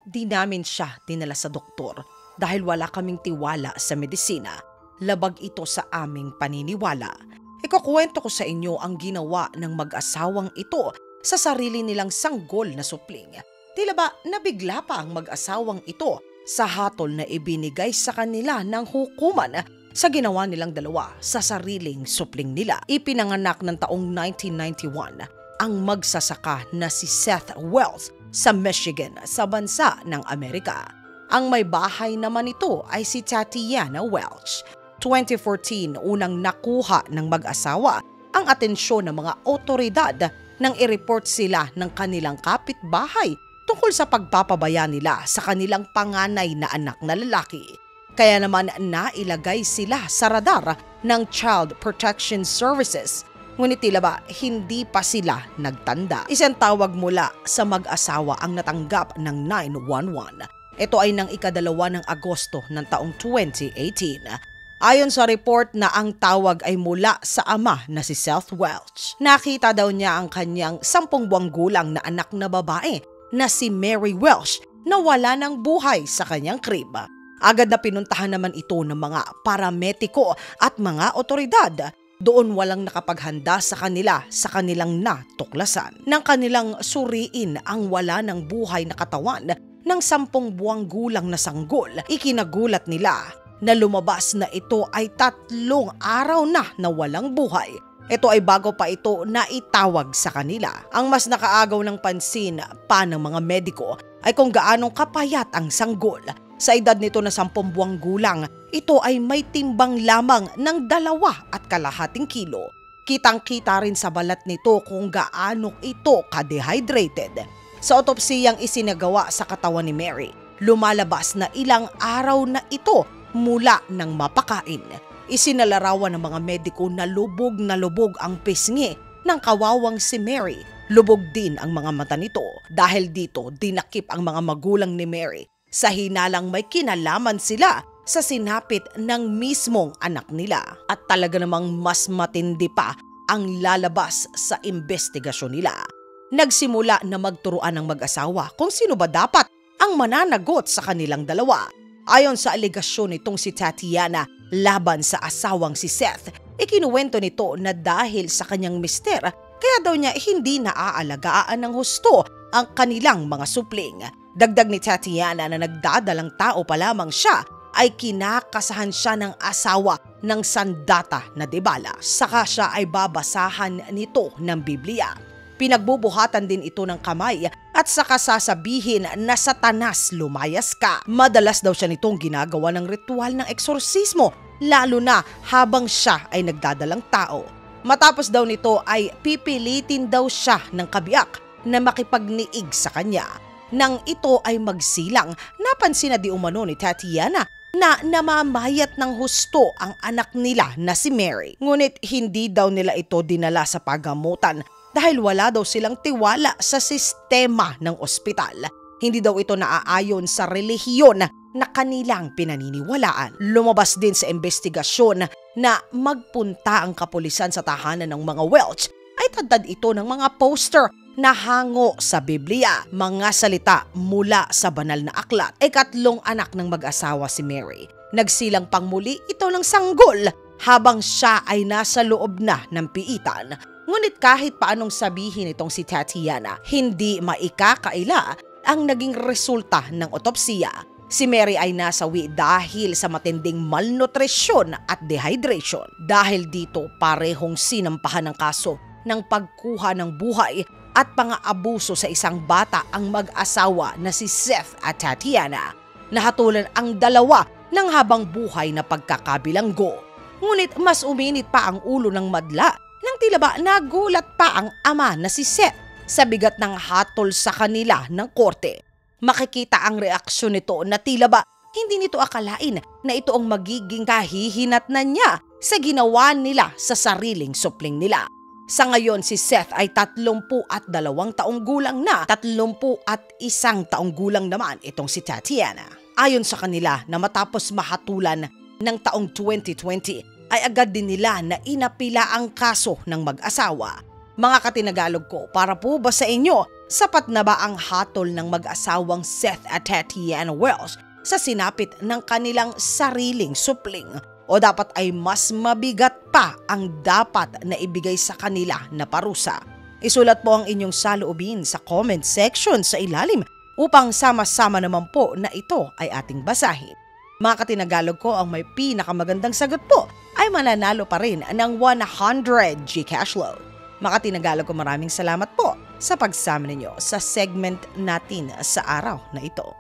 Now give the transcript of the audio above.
di namin siya dinala sa doktor dahil wala kaming tiwala sa medisina. Labag ito sa aming paniniwala. Ikukwento ko sa inyo ang ginawa ng mag-asawang ito sa sarili nilang sanggol na supling. Tila ba nabigla pa ang mag-asawang ito sa hatol na ibinigay sa kanila ng hukuman sa ginawa nilang dalawa sa sariling supling nila. Ipinanganak ng taong 1991 ang magsasaka na si Seth Welch sa Michigan sa bansa ng Amerika. Ang may bahay naman ito ay si Tatiana Welch. 2014 unang nakuha ng mag-asawa ang atensyon ng mga otoridad nang i-report sila ng kanilang kapitbahay tungkol sa pagpapabaya nila sa kanilang panganay na anak na lalaki. Kaya naman nailagay sila sa radar ng Child Protection Services. Ngunit tila ba hindi pa sila nagtanda. Isang tawag mula sa mag-asawa ang natanggap ng 911. Ito ay ng ikadalawa ng Agosto ng taong 2018. Ayon sa report na ang tawag ay mula sa ama na si Seth Welch. Nakita daw niya ang kanyang 10 buwang gulang na anak na babae na si Mary Welch na wala ng buhay sa kanyang crib. Agad na pinuntahan naman ito ng mga parametiko at mga otoridad. Doon walang nakapaghanda sa kanila sa kanilang natuklasan. Nang kanilang suriin ang wala ng buhay na katawan ng 10 buwang gulang na sanggol, ikinagulat nila na lumabas na ito ay 3 araw na walang buhay. Ito ay bago pa ito naitawag sa kanila. Ang mas nakaagaw ng pansin pa ng mga mediko ay kung gaanong kapayat ang sanggol. Sa edad nito na 10 buwang gulang, ito ay may timbang lamang ng 2.5 kilo. Kitang-kita rin sa balat nito kung gaano ito ka-dehydrated. Sa otopsiyang isinagawa sa katawan ni Mary, lumalabas na ilang araw na ito mula nang mapakain. Isinalarawan ng mga mediko na lubog ang pisngi ng kawawang si Mary. Lubog din ang mga mata nito. Dahil dito, dinakip ang mga magulang ni Mary sa hinalang may kinalaman sila sa sinapit ng mismong anak nila. At talaga namang mas matindi pa ang lalabas sa investigasyon nila. Nagsimula na magturuan ng mag-asawa kung sino ba dapat ang mananagot sa kanilang dalawa. Ayon sa alegasyon nitong si Tatiana laban sa asawang si Seth, ikinuwento nito na dahil sa kanyang mister, kaya daw niya hindi naaalagaan ng husto ang kanilang mga supling. Dagdag ni Tatiana na nagdadalang tao pa lamang siya ay kinakasahan siya ng asawa ng sandata na debala. Saka siya ay babasahan nito ng Biblia. Pinagbubuhatan din ito ng kamay at saka sasabihin na Satanas lumayas ka. Madalas daw siya nitong ginagawa ng ritual ng eksorsismo, lalo na habang siya ay nagdadalang tao. Matapos daw nito ay pipilitin daw siya ng kabiyak na makipagniig sa kanya. Nang ito ay magsilang, napansin na di umano ni Tatiana na namamayat ng husto ang anak nila na si Mary. Ngunit hindi daw nila ito dinala sa paggamutan dahil wala daw silang tiwala sa sistema ng ospital. Hindi daw ito naaayon sa relihiyon na kanilang pinaniniwalaan. Lumabas din sa investigasyon na magpunta ang kapulisan sa tahanan ng mga Welch ay tadtad ito ng mga poster na hango sa Biblia, mga salita mula sa banal na aklat. Ikatlong anak ng mag-asawa si Mary. Nagsilang pang muli ito ng sanggol habang siya ay nasa loob na ng piitan. Ngunit kahit paanong sabihin itong si Tatiana, hindi maikakaila ang naging resulta ng otopsiya. Si Mary ay nasawi dahil sa matinding malnutrisyon at dehydration. Dahil dito parehong sinampahan ng kaso ng pagkuha ng buhay at pang-aabuso sa isang bata ang mag-asawa na si Seth at Tatiana. Nahatulan ang dalawa ng habang buhay na pagkakabilanggo. Ngunit mas uminit pa ang ulo ng madla nang tila ba nagulat pa ang ama na si Seth sa bigat ng hatol sa kanila ng korte. Makikita ang reaksyon nito na tila ba hindi nito akalain na ito ang magiging kahihinatnan niya sa ginawa nila sa sariling supling nila. Sa ngayon si Seth ay 32 taong gulang na, 31 taong gulang naman itong si Tatiana. Ayon sa kanila na matapos mahatulan ng taong 2020 ay agad din nila na inapila ang kaso ng mag-asawa. Mga katinagalog ko, para po ba sa inyo Sapat na ba ang hatol ng mag-asawang Seth at Tatiana Wells sa sinapit ng kanilang sariling supling? O dapat ay mas mabigat pa ang dapat na ibigay sa kanila na parusa? Isulat po ang inyong saloobin sa comment section sa ilalim upang sama-sama naman po na ito ay ating basahin. Mga katinagalog ko, ang may pinakamagandang sagot po ay mananalo pa rin ng 100 GCash load. Mga katinagalog ko, maraming salamat po sa pagsama ninyo sa segment natin sa araw na ito.